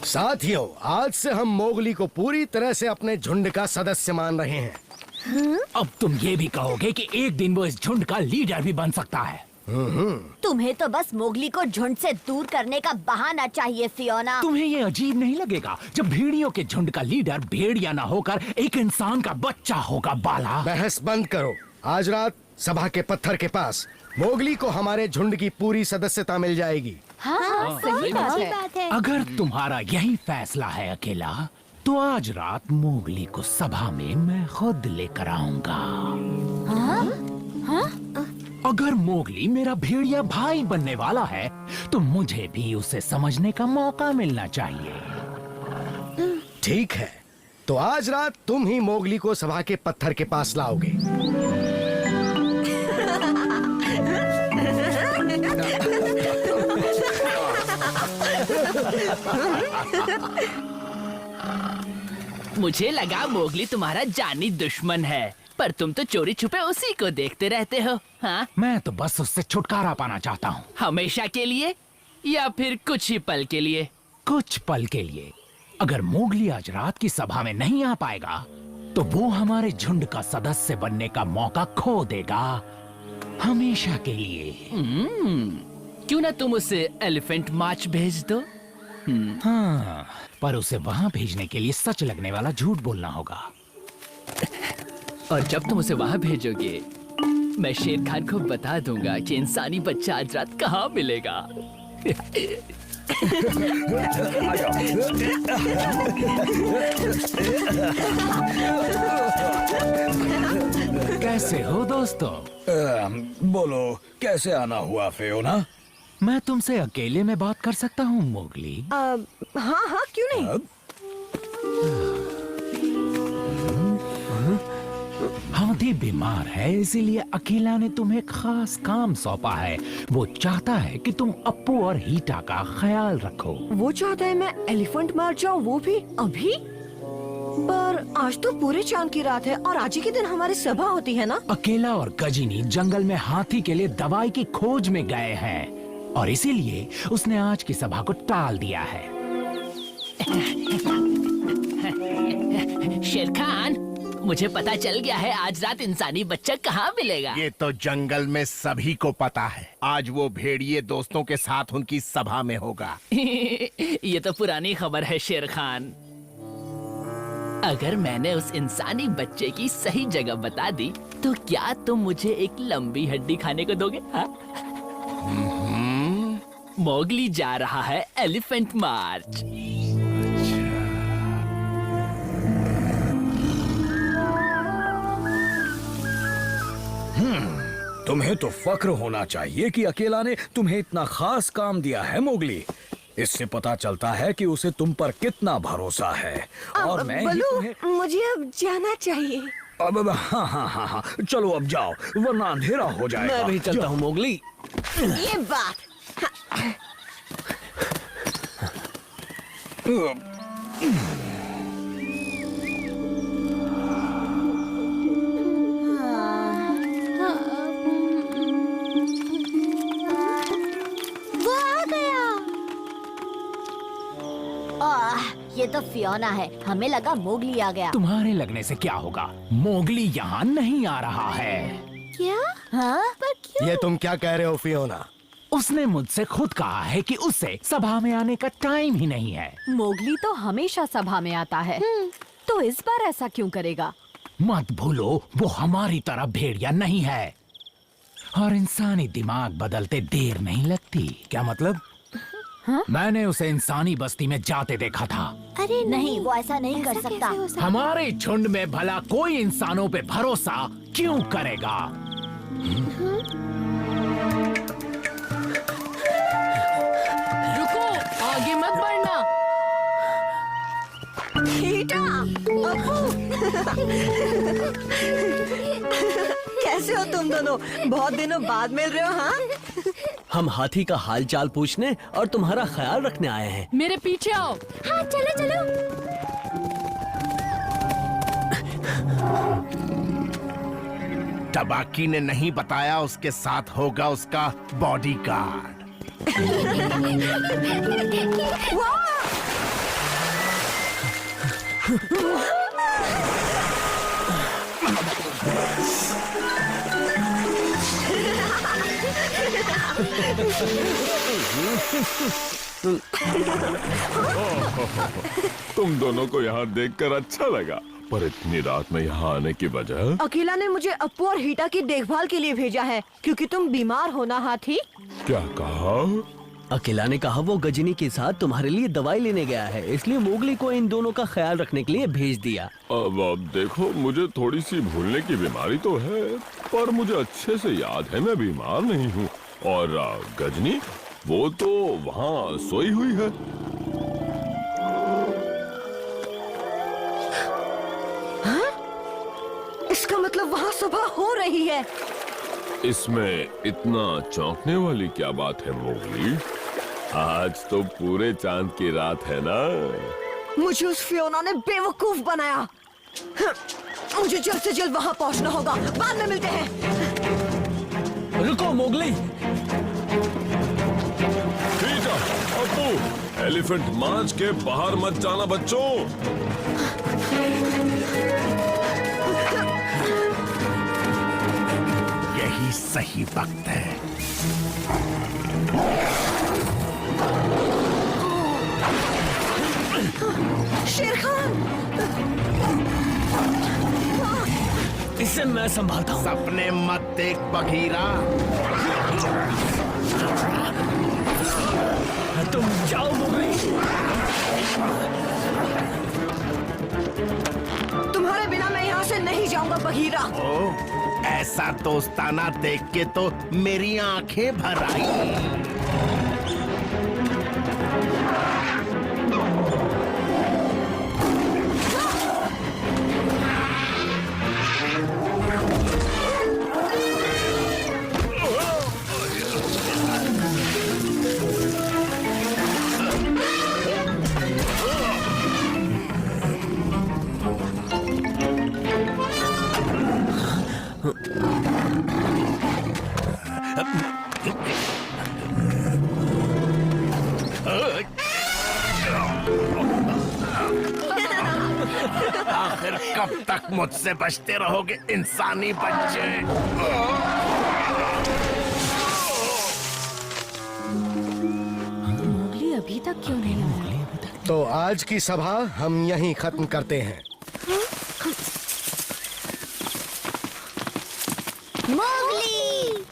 साथियों, आज से हम मोगली को पूरी तरह से अपने झुंड का सदस्य मान रहे हैं। अब तुम ये भी कहोगे कि एक दिन वो इस झुंड का लीडर भी बन सकता है। तुम्हें तो बस मोगली को झुंड से दूर करने का बहाना चाहिए, फियोना। तुम्हें ये अजीब नहीं लगेगा जब भेड़ियों के झुंड का लीडर भेड़िया ना होकर एक इंसान का बच्चा होगा? बाला, बहस बंद करो। आज रात सभा के पत्थर के पास मोगली को हमारे झुंड की पूरी सदस्यता मिल जाएगी। हाँ, सही बात है। अगर तुम्हारा यही फैसला है अकेला, तो आज रात मोगली को सभा में मैं खुद लेकर आऊंगा। अगर मोगली मेरा भेड़िया भाई बनने वाला है, तो मुझे भी उसे समझने का मौका मिलना चाहिए। ठीक है, तो आज रात तुम ही मोगली को सभा के पत्थर के पास लाओगे। मुझे लगा मोगली तुम्हारा जानी दुश्मन है, पर तुम तो चोरी छुपे उसी को देखते रहते हो। हाँ, मैं तो बस उससे छुटकारा पाना चाहता हूँ। हमेशा के लिए या फिर कुछ ही पल के लिए? कुछ पल के लिए। अगर मोगली आज रात की सभा में नहीं आ पाएगा, तो वो हमारे झुंड का सदस्य बनने का मौका खो देगा, हमेशा के लिए। क्यों ना तुम उसे एलिफेंट मार्च भेज दो? हाँ, पर उसे वहाँ भेजने के लिए सच लगने वाला झूठ बोलना होगा। और जब तुम उसे वहाँ भेजोगे, मैं शेर खान को बता दूंगा कि इंसानी बच्चा आज रात कहाँ मिलेगा। कैसे हो दोस्तों? बोलो, कैसे आना हुआ फियोना? मैं तुमसे अकेले में बात कर सकता हूँ मोगली? हाँ, क्यों नहीं? हाथी बीमार है, इसीलिए अकेला ने तुम्हें खास काम सौंपा है। वो चाहता है कि तुम अप्पू और हीटा का ख्याल रखो। वो चाहता है मैं एलिफेंट मार जाऊँ, वो भी अभी? पर आज तो पूरे चांद की रात है और आज ही के दिन हमारी सभा होती है ना? अकेला और गजिनी जंगल में हाथी के लिए दवाई की खोज में गए हैं, और इसीलिए उसने आज की सभा को टाल दिया है। शेर खान, मुझे पता चल गया है आज रात इंसानी बच्चा कहाँ मिलेगा। ये तो जंगल में सभी को पता है। आज वो भेड़िए दोस्तों के साथ उनकी सभा में होगा। ये तो पुरानी खबर है शेर खान। अगर मैंने उस इंसानी बच्चे की सही जगह बता दी, तो क्या तुम मुझे एक लंबी हड्डी खाने को दोगे? हाँ? मोगली जा रहा है एलिफेंट मार्च। तुम्हें तो फक्र होना चाहिए कि अकेला ने तुम्हें इतना खास काम दिया है मोगली। इससे पता चलता है कि उसे तुम पर कितना भरोसा है। और मैं ही तुम्हें... मुझे अब जाना चाहिए। अब हाँ, चलो अब जाओ, वरना अंधेरा हो जाएगा। मैं भी चलता हूँ मोगली। ये बात। वो आ गया। ये तो फियोना है। हमें लगा मोगली आ गया। तुम्हारे लगने से क्या होगा? मोगली यहाँ नहीं आ रहा है। क्या? हाँ? पर क्यों? ये तुम क्या कह रहे हो फियोना? उसने मुझसे खुद कहा है कि उसे सभा में आने का टाइम ही नहीं है। मोगली तो हमेशा सभा में आता है, तो इस बार ऐसा क्यों करेगा? मत भूलो, वो हमारी तरह भेड़िया नहीं है, और इंसानी दिमाग बदलते देर नहीं लगती। क्या मतलब? हाँ? मैंने उसे इंसानी बस्ती में जाते देखा था। अरे नहीं, वो ऐसा नहीं कर सकता। हमारे झुंड में भला कोई इंसानों पे भरोसा क्यों करेगा? रुको, आगे मत बढ़ना। हीटा, कैसे हो तुम दोनों? बहुत दिनों बाद मिल रहे हो। हाँ, हम हाथी का हालचाल पूछने और तुम्हारा ख्याल रखने आए हैं। मेरे पीछे आओ। हाँ, चलो चलो। टबाकी ने नहीं बताया उसके साथ होगा उसका बॉडीगार्ड। तुम दोनों को यहाँ देखकर अच्छा लगा, पर इतनी रात में यहाँ आने की वजह? अकेला ने मुझे अप्पू और हीटा की देखभाल के लिए भेजा है क्योंकि तुम बीमार हो ना हाथी। क्या कहा? अकेला ने कहा वो गजनी के साथ तुम्हारे लिए दवाई लेने गया है, इसलिए मोगली को इन दोनों का ख्याल रखने के लिए भेज दिया। अब देखो, मुझे थोड़ी सी भूलने की बीमारी तो है, पर मुझे अच्छे से याद है मैं बीमार नहीं हूँ। और गजनी वो तो वहाँ सोई हुई है। इसका मतलब वहाँ सुबह हो रही है। इसमें इतना चौंकने वाली क्या बात है मोगली? आज तो पूरे चांद की रात है ना। मुझे उस फियोना ने बेवकूफ बनाया। मुझे जल्द से जल्द वहाँ पहुँचना होगा। बाद में मिलते हैं। रुको मोगली। हीटा, अप्पू, एलिफेंट मार्च के बाहर मत जाना बच्चों। यही सही वक्त है। शेर खान, इसे मैं संभालता हूँ। सपने मत देख बघीरा। तुम जाओ मोगली। तुम्हारे बिना मैं यहाँ से नहीं जाऊंगा बघीरा। ओ, ऐसा दोस्ताना देख के तो मेरी आंखें भर आई। आखिर कब तक मुझसे बचते रहोगे इंसानी बच्चे? मोगली अभी तक क्यों नहीं आया? तो आज की सभा हम यहीं खत्म करते हैं। मोगली!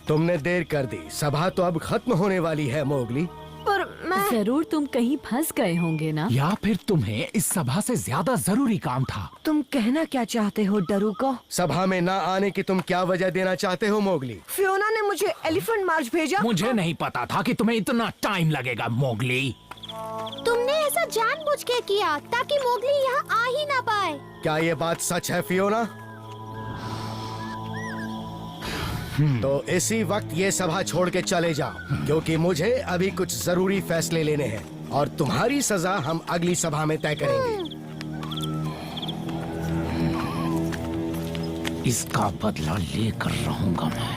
तुमने देर कर दी। सभा तो अब खत्म होने वाली है मोगली। पर मैं जरूर तुम कहीं फंस गए होंगे ना। या फिर तुम्हें इस सभा से ज्यादा जरूरी काम था। तुम कहना क्या चाहते हो डरू को? सभा में ना आने की तुम क्या वजह देना चाहते हो मोगली? फियोना ने मुझे एलिफेंट मार्च भेजा। मुझे नहीं पता था कि तुम्हें इतना टाइम लगेगा मोगली। तुमने ऐसा जानबूझ के किया ताकि मोगली यहाँ आ ही ना पाए। क्या ये बात सच है फियोना? तो इसी वक्त ये सभा छोड़ के चले जाओ, क्योंकि मुझे अभी कुछ जरूरी फैसले लेने हैं और तुम्हारी सजा हम अगली सभा में तय करेंगे। इसका बदला लेकर रहूंगा मैं।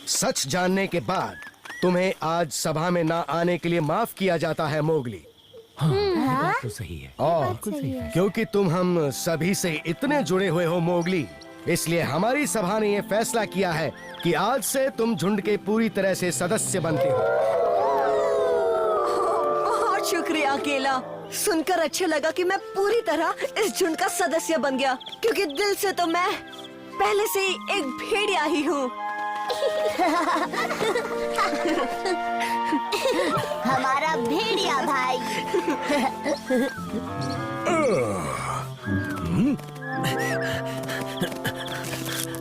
सच जानने के बाद तुम्हें आज सभा में ना आने के लिए माफ किया जाता है मोगली। बात तो सही है। और क्योंकि तुम हम सभी से इतने जुड़े हुए हो मोगली, इसलिए हमारी सभा ने यह फैसला किया है कि आज से तुम झुंड के पूरी तरह से सदस्य बनते हो। बहुत शुक्रिया अकेला। सुनकर अच्छा लगा कि मैं पूरी तरह इस झुंड का सदस्य बन गया, क्योंकि दिल से तो मैं पहले से ही एक भेड़िया ही हूँ। हमारा भेड़िया भाई।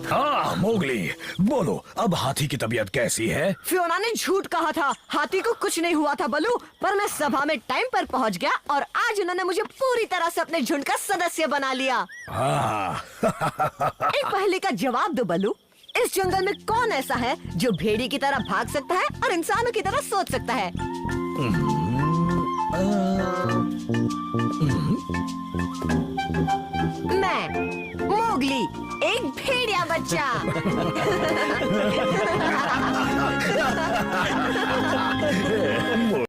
हाँ मोगली, बोलो अब हाथी की तबीयत कैसी है? फियोना ने झूठ कहा था, हाथी को कुछ नहीं हुआ था बलू, पर मैं सभा में टाइम पर पहुंच गया और आज उन्होंने मुझे पूरी तरह से अपने झुंड का सदस्य बना लिया। हाँ। एक पहले का जवाब दो बलू, इस जंगल में कौन ऐसा है जो भेड़ी की तरह भाग सकता है और इंसानों की तरह सोच सकता है? मैं मोगली, एक भेड़िया बच्चा।